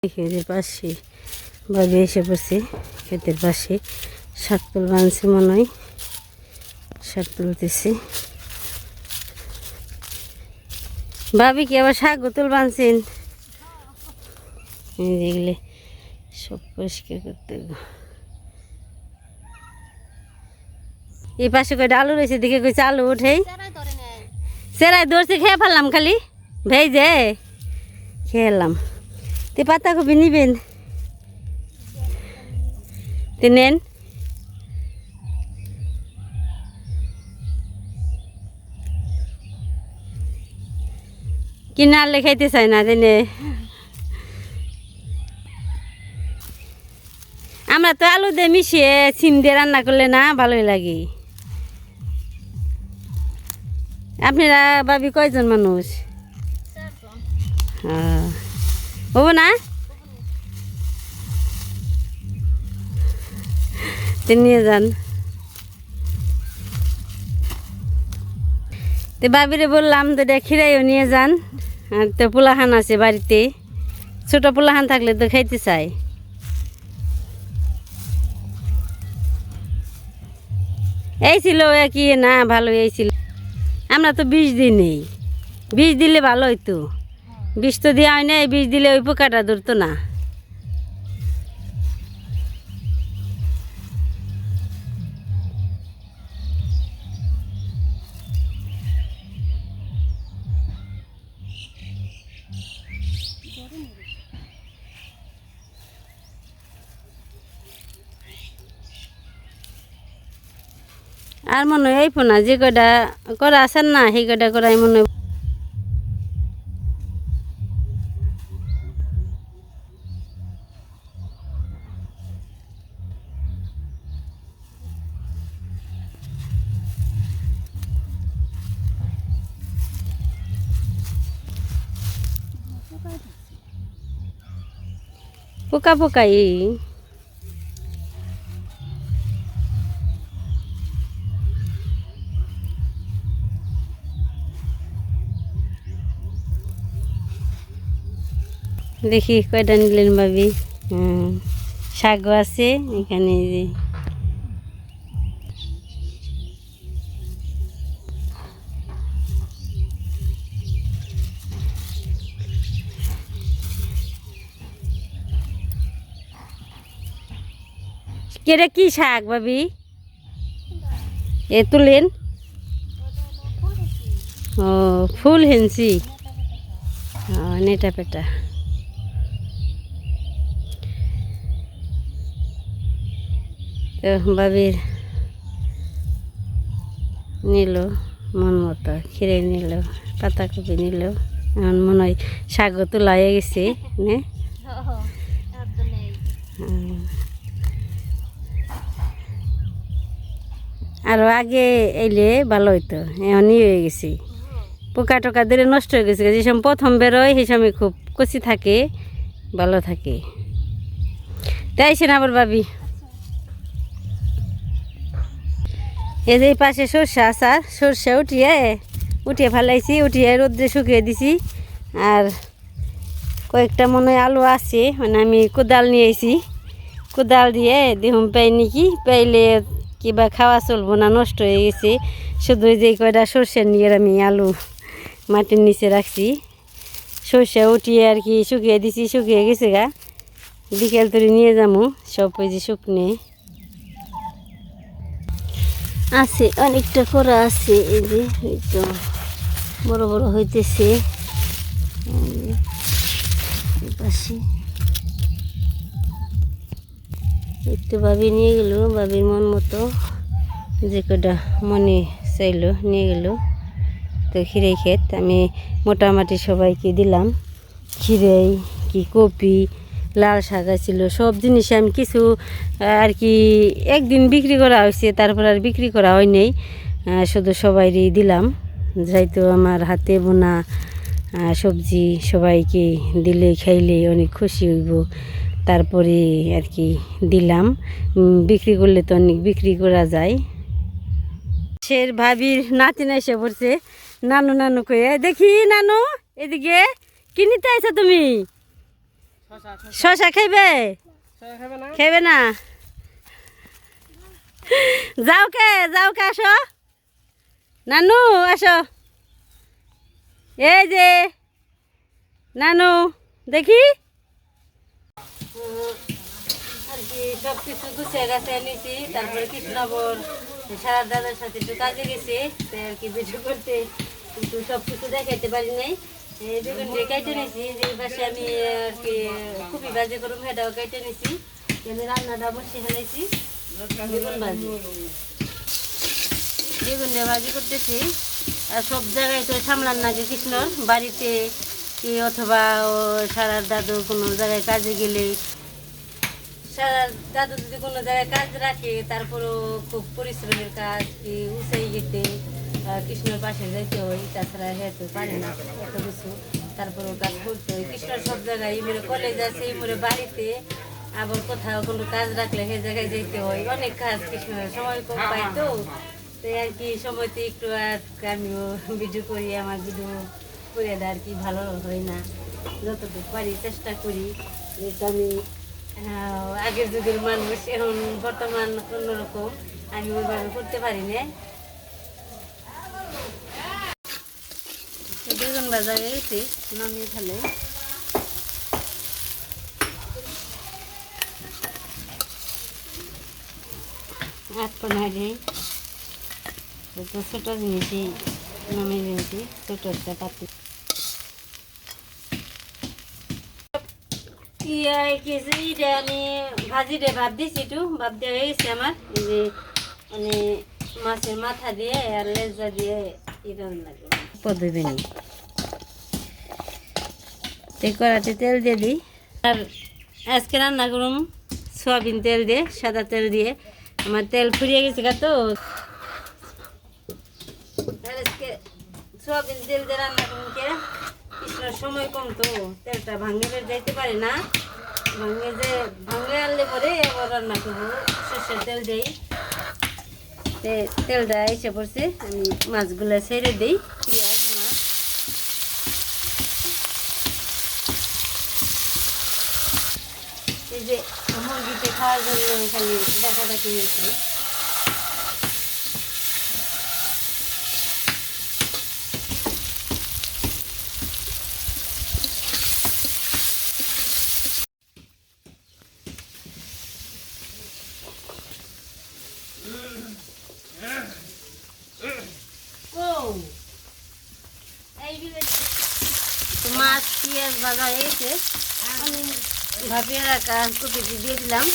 ক্ষেতের পাশে ভাবি এসে পড়ছে ক্ষেতের পাশে শাক তুল বানছে মনে হয় শাক তুলতেছে ভাবি কি আবার শাক তুল বানছেন যেগুলো সব পরিষ্কার করতে এই পাশে কয়টা আলু রয়েছে দেখে কইছে আলু উঠেই সেরাই দৌড়ছে খেয়ে ফেললাম খালি ভেজে খেলাম তে পাতাকপি নিবেন তে নেন কিনে আনলে খাইতে চাই না তেনে আমরা তো আলু দিয়ে মিশিয়ে সিম দিয়ে রান্না করলে না ভালোই লাগে আপনারা ভাবি কয়জন মানুষ হবো না নিয়ে যান তো ভাবিরে বললাম তো খিরাইও নিয়ে যান আর তো পোলাহান আছে বাড়িতে ছোট পোলাহান থাকলে তো খাইতে চাই এই ছিল কি না ভালো এই ছিল আমরা তো বিষ দিই নেই বিষ দিলে ভালো হইতো বিষ তো দেওয়া হয় না বিষ দিলে ওই পোকাটা ধরতো না আর মনে হয় এই পোনা যে কয়টা করা আছেন না সেই কয়টা করাই মনে হয় পোকা পোকাই দেখি কয়টা নিলেন ভাবি শাকও আছে এখানে যে কেটা কি শাক ভাবি এ তুলেন ও ফুল হেনছি নেটা পেটা তো ভাবির নিল মন মতো খিরে নিল পাতাকপি নিল এখন মনে হয় শাকও তোলা হয়ে গেছে নে আরো আগে এলে ভালো হইতো এমনই হয়ে গেছে পোকা টোকা দিলে নষ্ট হয়ে গেছে যে সময় প্রথম বেরোয় সেই সময় খুব কচি থাকে ভালো থাকে তাই সে না আবার ভাবি এই যে পাশে সর্ষে আচার সর্ষে উঠিয়ে ফেলাইছি উঠিয়ে রোদ্রে শুকিয়ে দিছি আর কয়েকটা মনে হয় আলু আছে মানে আমি কোদাল নিয়েছি কোদাল দিয়ে দেখুন পাই নাকি পাইলে কিবা খাওয়া চলবো না নষ্ট হয়ে গেছে শুধু যে কয়টা সর্ষে নিয়ে আমি আলু মাটির নিচে রাখছি সর্ষে উঠিয়ে আর কি শুকিয়ে দিছি শুকিয়ে গেছে গা বিকেল তরি নিয়ে যাবো সব ওই যে শুকনে আছে অনেকটা করা আছে এই যে তো বড় বড় হইতেছে পাশে একটু ভাবি নিয়ে গেল ভাবির মন মতো যে কটা মনে চাইলো নিয়ে গেল তো খিরাই ক্ষেত আমি মোটামুটি সবাইকে দিলাম খিরাই কি কপি লাল শাক ছিল সব জিনিস আমি কিছু আর কি একদিন বিক্রি করা হয়েছে তারপর আর বিক্রি করা হয় নাই শুধু সবাইরই দিলাম যাইতো আমার হাতে বোনা সবজি সবাইকে দিলে খাইলে অনেক খুশি হইব তারপরে আর কি দিলাম বিক্রি করলে তো অনেক বিক্রি করা যায় সে ভাবির নাতিন এসে পড়ছে নানু নানু কয়ে দেখি নানু এদিকে কি নিতে আইছো তুমি শশা খাইবে? খাইবে না? যাও কে আসো নানু, আসো। এই যে নানু, দেখি আর কি সব কিছু গুছিয়ে গাছে নিয়েছি। তারপরে কৃষ্ণনগর সারা দাদার সাথে একটু কাজে গেছি, তাই আর কি ভিডিও করতে কিন্তু সব কিছু দেখাইতে পারি নাই। বেগুন দিয়ে কেটে নিয়েছি, যে পাশে আমি আর কি খুবই বাজে করুম সেটাও কেটে নিয়েছি। এখানে রান্নাটা বসে ফেলেছি, বেগুন ভাজি, বেগুন দিয়ে ভাজি করতেছি। আর সব জায়গায় তো সামলান না যে কৃষ্ণর বাড়িতে কি অথবা ও সারার দাদু কোনো জায়গায় কাজে গেলে, সারার দাদু যদি কোনো জায়গায় কাজ রাখে তারপরেও খুব পরিশ্রমের কাজ, কি উঁচাই গেতে কৃষ্ণর পাশে যাইতে হয়, তাছাড়া হেঁটে পারে না এত কিছু, তারপরেও কাজ করতে হয়। কৃষ্ণর সব জায়গায় এই মোড়ে কলেজ আছে, এই মোড়ে বাড়িতে, আবার কোথাও কোনো কাজ রাখলে সে জায়গায় যেতে হয়, অনেক কাজ। কৃষ্ণের সময় কম পাই তো, তাই আর কি সময়তে একটু আর আমিও ভিডিও করি, আমার ভিডিও করে দেয় আর কি ভালো হয় না, যতটুকু পারি চেষ্টা করি। যেহেতু আমি আগের যুগের মানুষ, এখন বর্তমান অন্যরকম, আমি ওইভাবে করতে পারি না। বেগুন ভাজা হয়ে গেছে, নামিয়ে ফেলে এখন আগে ছোট জিনিসই নামিয়ে দিয়েছি, ছোট একটা পাতি আমি ভাজি রে ভাত দিয়েছি, একটু ভাত দেওয়া হয়ে গেছে আমার। এই যে মানে মাছের মাথা দিয়ে আর লেজা দিয়ে রান্না পদ্ধতি নেই, কড়াতে তেল দিয়ে দিই। আর আজকে রান্না করুন সয়াবিন তেল দিয়ে, সাদা তেল দিয়ে। আমার তেল ফুরিয়ে গেছে গা, তো আজকে সয়াবিন তেল দিয়ে রান্না করুন। কে কৃষ্ণের সময় কম তো, তেলটা ভাঙে যাইতে পারে না, ভাঙে আনলে পরে আবার রান্না করবো। সর্ষের তেল দিই, তেলটা এসে পড়ছে, আমি মাছগুলো ছেড়ে দিই। পেঁয়াজ, মাছ, এই যে মুরগিতে খাওয়ার জন্য খালি ডাকাটা কিনেছি। মাছ পেঁয়াজ ভাজা হয়ে গেছে, আমি ভাপিয়ে রাখা কপিটি দিয়ে দিলাম।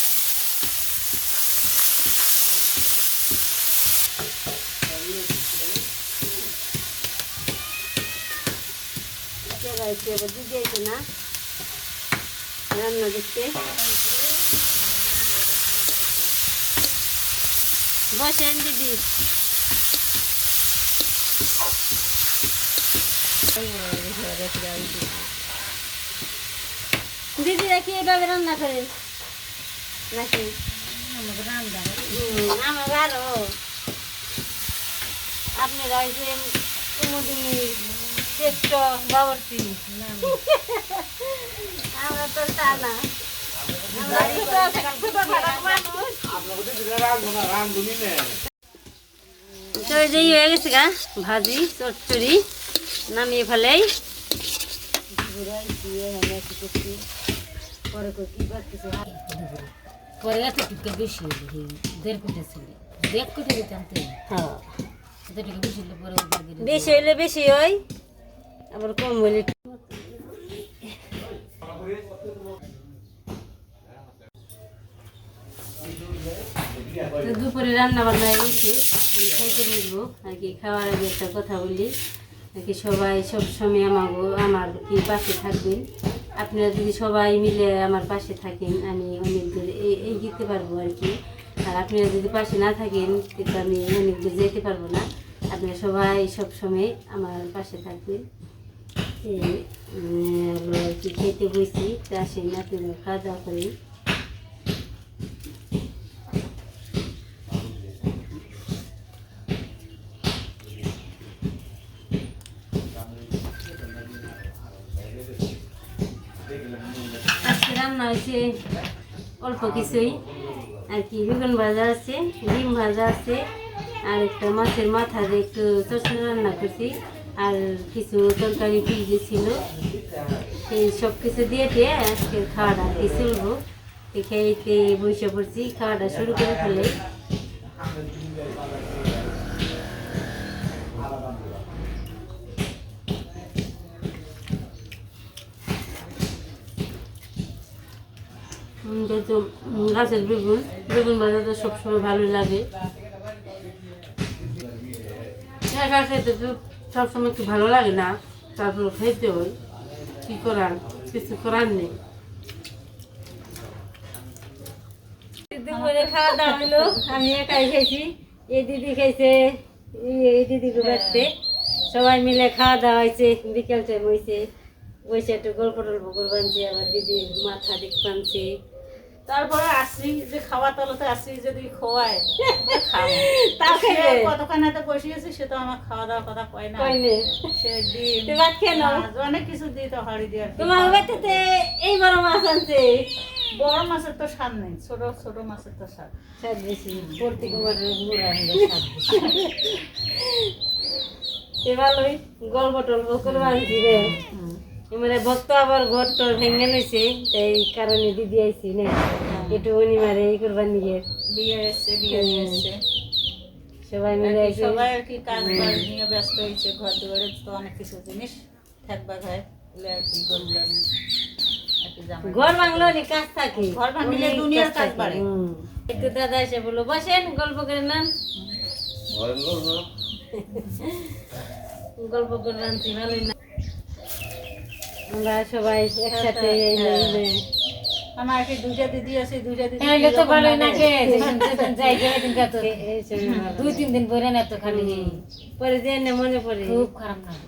দিয়েছে না রান্না দেখতে, বসেন দিদি। দিদি দেখি এভাবে রান্না করেন নাকি? আমার আরো আপনারা হয়েছেন কুমুদিনীর শ্রেষ্ঠ বাবরচি, আমরা তো তা না, হয়ে গেছে গা ভাজি চচ্চড়ি, নামিয়ে ফেলেই। পরে এত টিকা বেশি দেড় কোটি ছিল, 1 কোটি দিতে। হ্যাঁ, বেশি হইলে বেশি হয়, আবার কম হইলে। দুপুরে রান্না বান্না হয়েছে, আমি খাইতে বসবো আর কি। খাওয়ার আগে একটা কথা বলি আর কি, সবাই সবসময় আমার কি পাশে থাকবেন। আপনারা যদি সবাই মিলে আমার পাশে থাকেন, আমি অনেক দূর এগিয়ে পারবো আর কি। আর আপনারা যদি পাশে না থাকেন, কিন্তু আমি অনেক দূর যেতে পারবো না। আপনারা সবাই সবসময় আমার পাশে থাকবেন। কি খেতে বসি, তা আসেন, আপনারা খাওয়া দাওয়া করেন। আজকে হয়েছে অল্প কিছুই আর কি, বেগুন ভাজা আছে, ডিম ভাজা আছে, আর একটা মাছের মাথা দিয়ে একটু চচড়ি রান্না করছি, আর কিছু তরকারি ফ্রিজে ছিল, সেই সব কিছু দিয়ে আজকে খাওয়াটা আর কি চলবো। খেয়েতে বসে পড়ছি, খাওয়াটা শুরু করে ফেলে। যেহেতু গাছের বেগুন, বেগুন ভাজা তো সবসময় ভালো লাগে, একা খেতে তো সবসময় একটু ভালো লাগে না, তারপর খেতে হয়, কী করার, কিছু করার নেই। দুপুরে খাওয়া দাওয়া হলো, আমি একাই খেয়েছি, এই দিদি খেয়েছে, এই দিদিকে বাড়তে সবাই মিলে খাওয়া দাওয়া হয়েছে, বিকেল টাইম হয়েছে, বসে একটু গল্প টল্প করে বানছি, আমার দিদির মাথা দিক বানছি। তারপরে আসি যে খাওয়া তলতে আসি যদি খোয়ায় তাও কতক্ষণ হাতে বসিয়েছি, সে তো আমার খাওয়া দাওয়ার কথা কয় না, কইনে সে ডিম ভাত খেয়ে নাও, অনেক কিছু দিই তো হাড়ি দিয়ে। তোমার বাড়িতে এই বড় মাছ আনছে, বড় মাছের তো স্বাদ নেই, ছোট ছোট মাছের তো স্বাদ স্বাদ বেশি, প্রতি কুমারের গুঁড়া হলে স্বাদ বেশি। ভালোই গল্প টল্প করে আনছি রে, মানে ভক্ত আবার ঘর টর ভেঙে লইছে, এই কারণে দিদি আইছি না একটু উনি মারে এই করবার নিয়ে বিয়ে এসছে, বিয়ে নিয়ে এসছে, সবাই মিলে আর কি সবাই আর কি কাজ বাজ নিয়ে ব্যস্ত হয়েছে, ঘর দুয়ারে তো অনেক কিছু জিনিস থাকবা খায় আর কি করবে আর কি জামাই। ঘর ভাঙলো নি কাজ থাকে, ঘর ভাঙলে দুনিয়ার কাজ বাড়ে। একটু দাদা এসে বললো বসেন গল্প করে নেন, গল্প করে আনছি ভালোই না, আমরা সবাই একসাথে আমার কি দুইটা দিদি আছে, দুইটা দিদি তো ভালোই না দুই তিন দিন পরে না তো খালি পরে যে না মনে পড়ে খুব খারাপ লাগে।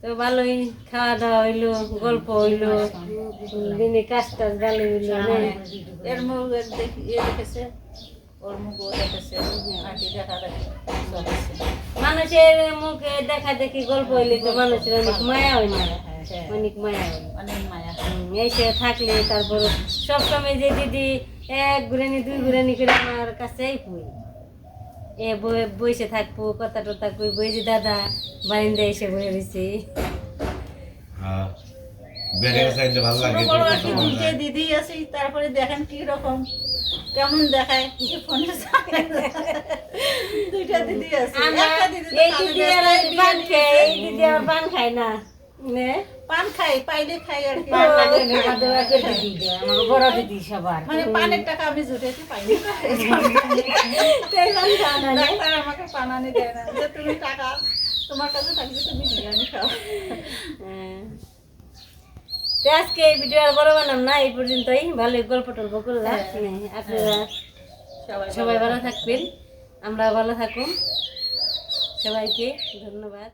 তো ভালোই খাওয়া দাওয়া হইলো, গল্প হইলো, দিনে কাজ টাজ ভালো হইলো, এর মুখ দেখেছে, ওর মুখ ও দেখেছে, আর কি দেখা দেখে মানুষের মুখে দেখা দেখি গল্প হইলে তো মানুষের অনেক মায়া হয় না, অনেক মায়া হয়, অনেক মায়া এসে থাকলে তারপর সবসময় যে দিদি এক ঘুরানি দুই ঘুরানি করে আমার কাছেই পুই এ বসে থাকবো, কথা টথা কই বই যে দাদা বারিন্দা এসে বয়ে রয়েছে। দুইটা দিদি আছে, তারপরে দেখেন কি রকম কেমন দেখায় ফোনে, দুইটা দিদি আছে, একটা দিদি পান খায় না, পান খাই পাইলে খাই আর কি, বড় দিদি সবার মানে পানের টাকা আমি জুটেছি পাইনি, ডাক্তার আমাকে পান আনি দেয় না, যে তুমি টাকা তোমার কাছে থাকলে তুমি বিরিয়ানি খাও। তো আজকে এই ভিডিও আর বড় বানাম না, এই পর্যন্তই, ভালো গল্প টল্প করলাম, আপনারা সবাই ভালো থাকবেন, আমরা ভালো থাকুন, সবাইকে ধন্যবাদ।